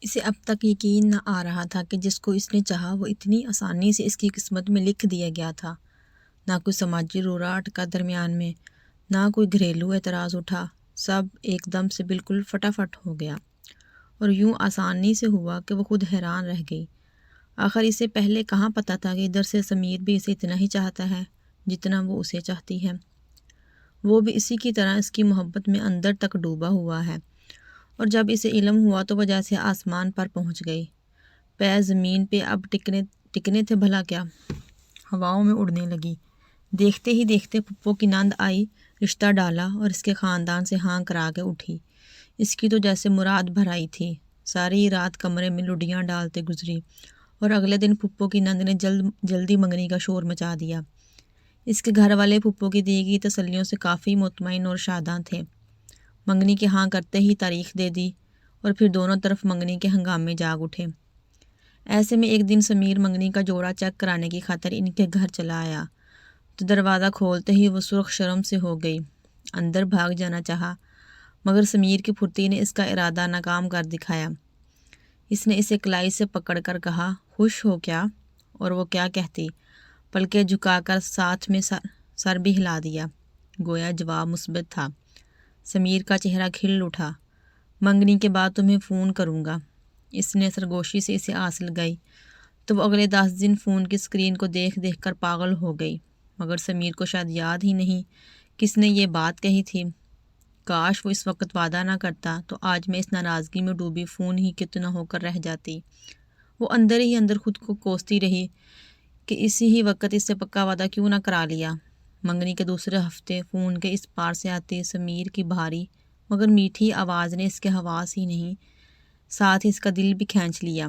اسے اب تک یقین نہ آ رہا تھا کہ جس کو اس نے چاہا وہ اتنی آسانی سے اس کی قسمت میں لکھ دیا گیا تھا۔ نہ کوئی سماجی رورا اٹکا درمیان میں، نہ کوئی گھریلو اعتراض اٹھا، سب ایک دم سے بالکل فٹافٹ ہو گیا، اور یوں آسانی سے ہوا کہ وہ خود حیران رہ گئی۔ آخر اسے پہلے کہاں پتہ تھا کہ ادھر سے سمیر بھی اسے اتنا ہی چاہتا ہے جتنا وہ اسے چاہتی ہے۔ وہ بھی اسی کی طرح اس کی محبت میں اندر تک ڈوبا ہوا ہے، اور جب اسے علم ہوا تو وہ جیسے آسمان پر پہنچ گئی۔ پیر زمین پہ اب ٹکنے تھے بھلا کیا، ہواؤں میں اڑنے لگی۔ دیکھتے ہی دیکھتے پھپھو کی نند آئی، رشتہ ڈالا اور اس کے خاندان سے ہاں کرا کے اٹھی۔ اس کی تو جیسے مراد بھر آئی تھی۔ ساری رات کمرے میں لڈیاں ڈالتے گزری، اور اگلے دن پھپھو کی نند نے جلدی منگنی کا شور مچا دیا۔ اس کے گھر والے پھپھو کی دی گئی تسلیوں سے کافی مطمئن اور شاداں تھے۔ منگنی کے ہاں کرتے ہی تاریخ دے دی، اور پھر دونوں طرف منگنی کے ہنگامے جاگ اٹھے۔ ایسے میں ایک دن سمیر منگنی کا جوڑا چیک کرانے کی خاطر ان کے گھر چلا آیا، تو دروازہ کھولتے ہی وہ سرخ شرم سے ہو گئی۔ اندر بھاگ جانا چاہا، مگر سمیر کی پھرتی نے اس کا ارادہ ناکام کر دکھایا۔ اس نے اسے کلائی سے پکڑ کر کہا، خوش ہو کیا؟ اور وہ کیا کہتی، پلکیں جھکا کر ساتھ میں سر بھی ہلا دیا، گویا جواب مثبت تھا۔ سمیر کا چہرہ کھل اٹھا۔ منگنی کے بعد تمہیں فون کروں گا۔ اس نے سرگوشی سے اسے آس لگائی، تو وہ اگلے 10 دن فون کی اسکرین کو دیکھ دیکھ کر پاگل ہو گئی، مگر سمیر کو شاید یاد ہی نہیں کس نے یہ بات کہی تھی۔ کاش وہ اس وقت وعدہ نہ کرتا تو آج میں اس ناراضگی میں ڈوبی فون ہی کتنا ہو کر رہ جاتی۔ وہ اندر ہی اندر خود کو کوستی رہی کہ اسی ہی وقت اس سے پکا وعدہ کیوں نہ کرا لیا۔ منگنی کے دوسرے ہفتے فون کے اس پار سے آتی سمیر کی بھاری مگر میٹھی آواز نے اس کے حواس ہی نہیں، ساتھ ہی اس کا دل بھی کھینچ لیا۔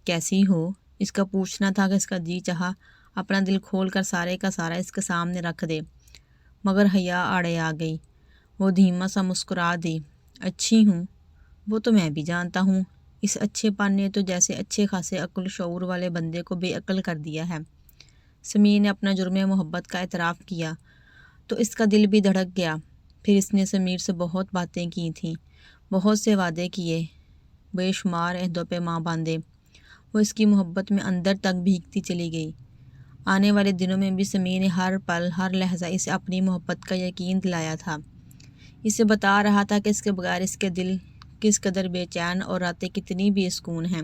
کیسی ہو؟ اس کا پوچھنا تھا کہ اس کا جی چاہا اپنا دل کھول کر سارے کا سارا اس کے سامنے رکھ دے، مگر حیا آڑے آ گئی۔ وہ دھیما سا مسکرا دی، اچھی ہوں، وہ تو میں بھی جانتا ہوں۔ اس اچھے پن نے تو جیسے اچھے خاصے عقل شعور والے بندے کو بے عقل کر دیا ہے۔ سمیر نے اپنا جرم محبت کا اعتراف کیا تو اس کا دل بھی دھڑک گیا۔ پھر اس نے سمیر سے بہت باتیں کی تھیں، بہت سے وعدے کیے، بے شمار عہد و پیماں باندھے۔ وہ اس کی محبت میں اندر تک بھیگتی چلی گئی۔ آنے والے دنوں میں بھی سمیر نے ہر پل ہر لہجہ اسے اپنی محبت کا یقین دلایا تھا، اسے بتا رہا تھا کہ اس کے بغیر اس کے دل کس قدر بے چین اور راتیں کتنی بے سکون ہیں۔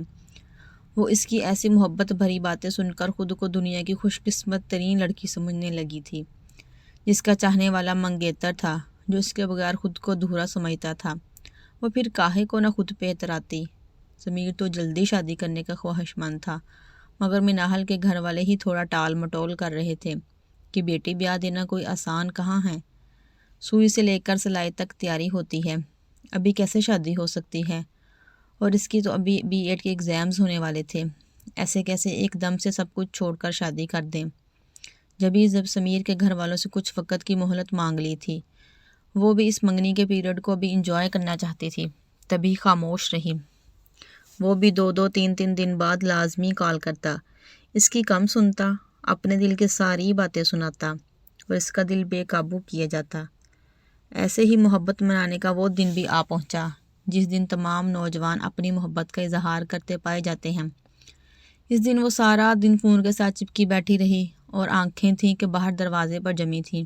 وہ اس کی ایسی محبت بھری باتیں سن کر خود کو دنیا کی خوش قسمت ترین لڑکی سمجھنے لگی تھی، جس کا چاہنے والا منگیتر تھا، جو اس کے بغیر خود کو ادھورا سمجھتا تھا۔ وہ پھر کاہے کو نہ خود پہ اتراتی۔ سمیر تو جلدی شادی کرنے کا خواہش مند تھا، مگر مناحل کے گھر والے ہی تھوڑا ٹال مٹول کر رہے تھے کہ بیٹی بیاہ دینا کوئی آسان کہاں ہے، سوئی سے لے کر سلائی تک تیاری ہوتی ہے، ابھی کیسے شادی ہو سکتی ہے، اور اس کی تو ابھی B.Ed کے ایگزامز ہونے والے تھے، ایسے کیسے ایک دم سے سب کچھ چھوڑ کر شادی کر دیں۔ جب سمیر کے گھر والوں سے کچھ وقت کی مہلت مانگ لی تھی، وہ بھی اس منگنی کے پیریڈ کو بھی انجوائے کرنا چاہتی تھی، تبھی خاموش رہی۔ وہ بھی 2-3 دن بعد لازمی کال کرتا، اس کی کم سنتا، اپنے دل کی ساری باتیں سناتا، اور اس کا دل بے قابو کیا جاتا۔ ایسے ہی محبت منانے کا وہ دن بھی آ پہنچا جس دن تمام نوجوان اپنی محبت کا اظہار کرتے پائے جاتے ہیں۔ اس دن وہ سارا دن فون کے ساتھ چپکی بیٹھی رہی، اور آنکھیں تھیں کہ باہر دروازے پر جمی تھیں،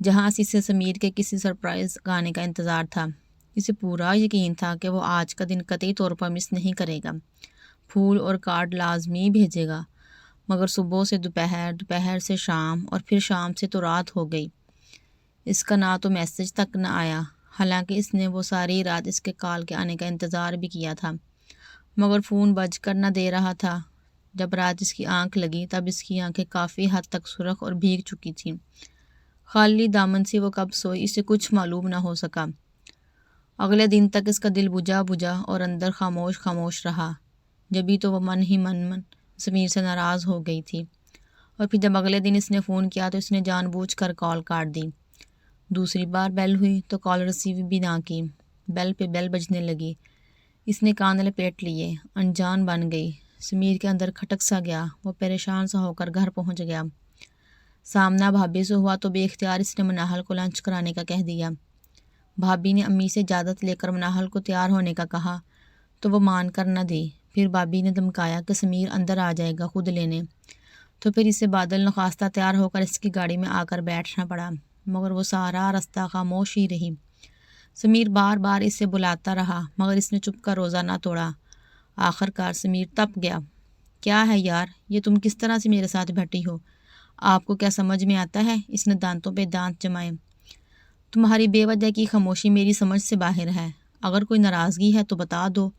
جہاں اسے سمیر کے کسی سرپرائز آنے کا انتظار تھا۔ اسے پورا یقین تھا کہ وہ آج کا دن قطعی طور پر مس نہیں کرے گا، پھول اور کارڈ لازمی بھیجے گا، مگر صبح سے دوپہر، دوپہر سے شام، اور پھر شام سے تو رات ہو گئی، اس کا نہ تو میسج تک نہ آیا، حالانکہ اس نے وہ ساری رات اس کے کال کے آنے کا انتظار بھی کیا تھا، مگر فون بج کر نہ دے رہا تھا۔ جب رات اس کی آنکھ لگی تب اس کی آنکھیں کافی حد تک سرخ اور بھیگ چکی تھیں۔ خالی دامن سے وہ کب سوئی اسے کچھ معلوم نہ ہو سکا۔ اگلے دن تک اس کا دل بجھا اور اندر خاموش خاموش رہا، جبھی تو وہ من ہی من سمیر سے ناراض ہو گئی تھی۔ اور پھر جب اگلے دن اس نے فون کیا تو اس نے جان بوجھ کر کال کاٹ دی۔ دوسری بار بیل ہوئی تو کال ریسیو بھی نہ کی، بیل پہ بیل بجنے لگی، اس نے کان لپیٹ لیے، انجان بن گئی۔ سمیر کے اندر کھٹک سا گیا، وہ پریشان سا ہو کر گھر پہنچ گیا۔ سامنا بھابھی سے ہوا تو بے اختیار اس نے مناحل کو لنچ کرانے کا کہہ دیا۔ بھابھی نے امی سے اجازت لے کر مناحل کو تیار ہونے کا کہا تو وہ مان کر نہ دی۔ پھر بابی نے دھمکایا کہ سمیر اندر آ جائے گا خود لینے، تو پھر اسے بادل نخواستہ تیار ہو کر اس کی گاڑی میں آ کر بیٹھنا پڑا، مگر وہ سارا راستہ خاموش ہی رہی۔ سمیر بار بار اسے بلاتا رہا مگر اس نے چپ کا روزہ نہ توڑا۔ آخر کار سمیر تپ گیا۔ کیا ہے یار، یہ تم کس طرح سے میرے ساتھ بیٹھی ہو؟ آپ کو کیا سمجھ میں آتا ہے؟ اس نے دانتوں پہ دانت جمائے۔ تمہاری بے وجہ کی خاموشی میری سمجھ سے باہر ہے۔ اگر کوئی ناراضگی ہے تو بتا دو۔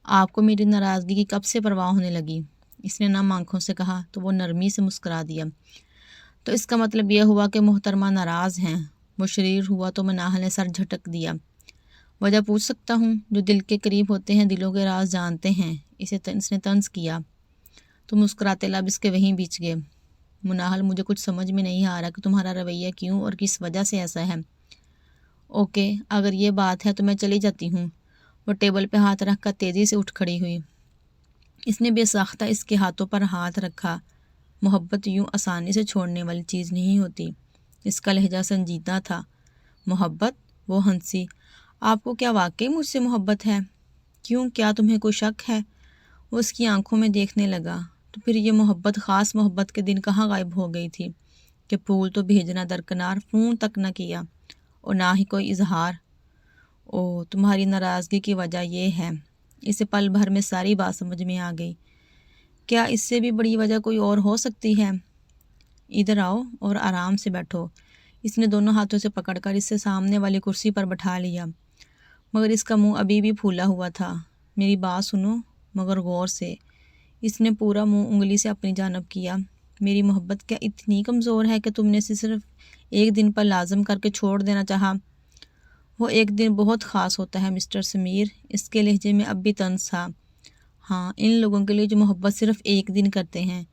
آپ کو میری ناراضگی کی کب سے پرواہ ہونے لگی؟ اس نے نم آنکھوں سے کہا تو وہ نرمی سے مسکرا دیا۔ تو اس کا مطلب یہ ہوا کہ محترمہ ناراض ہیں؟ وہ شریر ہوا تو مناہل نے سر جھٹک دیا۔ وجہ پوچھ سکتا ہوں؟ جو دل کے قریب ہوتے ہیں دلوں کے راز جانتے ہیں، اس نے طنز کیا۔ تو مسکراتے لب اس کے وہیں بیچ گئے۔ مناہل، مجھے کچھ سمجھ میں نہیں آ رہا کہ تمہارا رویہ کیوں اور کس وجہ سے ایسا ہے۔ اوکے، اگر یہ بات ہے تو میں چلی جاتی ہوں۔ وہ ٹیبل پہ ہاتھ رکھ کر تیزی سے اٹھ کھڑی ہوئی۔ اس نے بے ساختہ اس کے ہاتھوں پر ہاتھ رکھا۔ محبت یوں آسانی سے چھوڑنے والی چیز نہیں ہوتی۔ اس کا لہجہ سنجیدہ تھا۔ محبت؟ وہ ہنسی۔ آپ کو کیا واقعی مجھ سے محبت ہے؟ کیوں، کیا تمہیں کوئی شک ہے؟ وہ اس کی آنکھوں میں دیکھنے لگا۔ تو پھر یہ محبت خاص محبت کے دن کہاں غائب ہو گئی تھی کہ پھول تو بھیجنا درکنار، فون تک نہ کیا اور نہ ہی کوئی اظہار۔ اوہ، تمہاری ناراضگی کی وجہ یہ ہے۔ اسے پل بھر میں ساری بات سمجھ میں آ گئی۔ کیا اس سے بھی بڑی وجہ کوئی اور ہو سکتی ہے؟ ادھر آؤ اور آرام سے بیٹھو۔ اس نے دونوں ہاتھوں سے پکڑ کر اسے سامنے والی کرسی پر بٹھا لیا، مگر اس کا منہ ابھی بھی پھولا ہوا تھا۔ میری بات سنو مگر غور سے۔ اس نے پورا منہ انگلی سے اپنی جانب کیا۔ میری محبت کیا اتنی کمزور ہے کہ تم نے اسے صرف ایک دن پر لازم کر کے چھوڑ دینا چاہا؟ وہ ایک دن بہت خاص ہوتا ہے مسٹر سمیر۔ اس کے لہجے میں اب بھی طنز تھا۔ ہاں، ان لوگوں کے لیے جو محبت صرف ایک دن کرتے ہیں،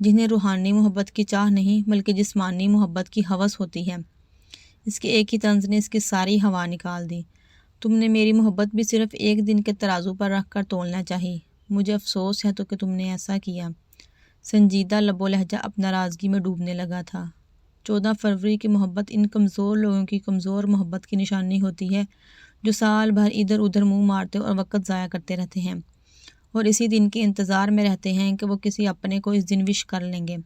جنہیں روحانی محبت کی چاہ نہیں بلکہ جسمانی محبت کی ہوس ہوتی ہے۔ اس کے ایک ہی طنز نے اس کی ساری ہوا نکال دی۔ تم نے میری محبت بھی صرف ایک دن کے ترازو پر رکھ کر تولنا چاہی۔ مجھے افسوس ہے تو کہ تم نے ایسا کیا۔ سنجیدہ لب و لہجہ اب ناراضگی میں ڈوبنے لگا تھا۔ 14 فروری کی محبت ان کمزور لوگوں کی کمزور محبت کی نشانی ہوتی ہے جو سال بھر ادھر ادھر منہ مارتے اور وقت ضائع کرتے رہتے ہیں اور اسی دن کے انتظار میں رہتے ہیں کہ وہ کسی اپنے کو اس دن وش کر لیں گے،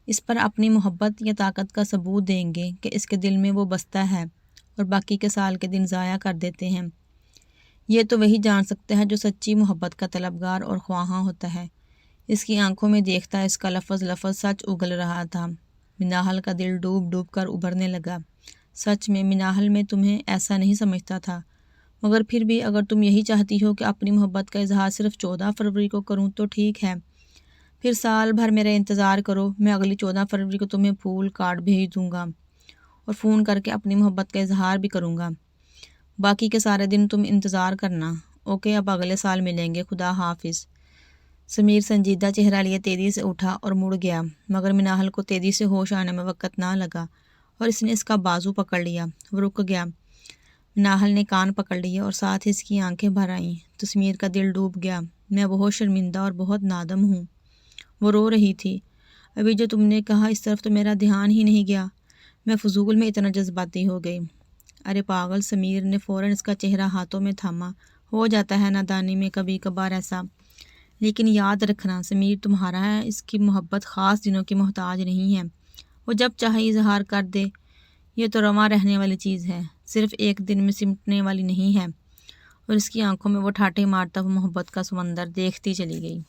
اس پر اپنی محبت یا طاقت کا ثبوت دیں گے کہ اس کے دل میں وہ بستا ہے، اور باقی کے سال کے دن ضائع کر دیتے ہیں۔ یہ تو وہی جان سکتا ہے جو سچی محبت کا طلبگار اور خواہاں ہوتا ہے۔ اس کی آنکھوں میں دیکھتا اس کا لفظ لفظ سچ اگل رہا تھا۔ مناہل کا دل ڈوب ڈوب کر ابھرنے لگا۔ سچ میں مناہل، میں تمہیں ایسا نہیں سمجھتا تھا، مگر پھر بھی اگر تم یہی چاہتی ہو کہ اپنی محبت کا اظہار صرف 14 فروری کو کروں تو ٹھیک ہے، پھر سال بھر میرا انتظار کرو۔ میں اگلی 14 فروری کو تمہیں پھول کارڈ بھیج دوں گا اور فون کر کے اپنی محبت کا اظہار بھی کروں گا۔ باقی کے سارے دن تم انتظار کرنا۔ اوکے، اب اگلے سال ملیں گے، خدا حافظ۔ سمیر سنجیدہ چہرہ لیے تیزی سے اٹھا اور مڑ گیا، مگر مناہل کو تیزی سے ہوش آنے میں وقت نہ لگا اور اس نے اس کا بازو پکڑ لیا۔ وہ رک گیا۔ مناہل نے کان پکڑ لیے اور ساتھ ہی اس کی آنکھیں بھر آئیں تو سمیر کا دل ڈوب گیا۔ میں بہت شرمندہ اور بہت نادم ہوں۔ وہ رو رہی تھی۔ ابھی جو تم نے کہا اس طرف تو میرا دھیان ہی نہیں گیا۔ میں فضول میں اتنا جذباتی ہو گئی۔ ارے پاگل، سمیر نے فوراً اس کا چہرہ ہاتھوں میں تھاما۔ ہو جاتا ہے نادانی میں کبھی کبھار ایسا، لیکن یاد رکھنا سمیر تمہارا ہے، اس کی محبت خاص دنوں کی محتاج نہیں ہے۔ وہ جب چاہے اظہار کر دے۔ یہ تو رواں رہنے والی چیز ہے، صرف ایک دن میں سمٹنے والی نہیں ہے۔ اور اس کی آنکھوں میں وہ ٹھاٹھے مارتا ہوا محبت کا سمندر دیکھتی چلی گئی۔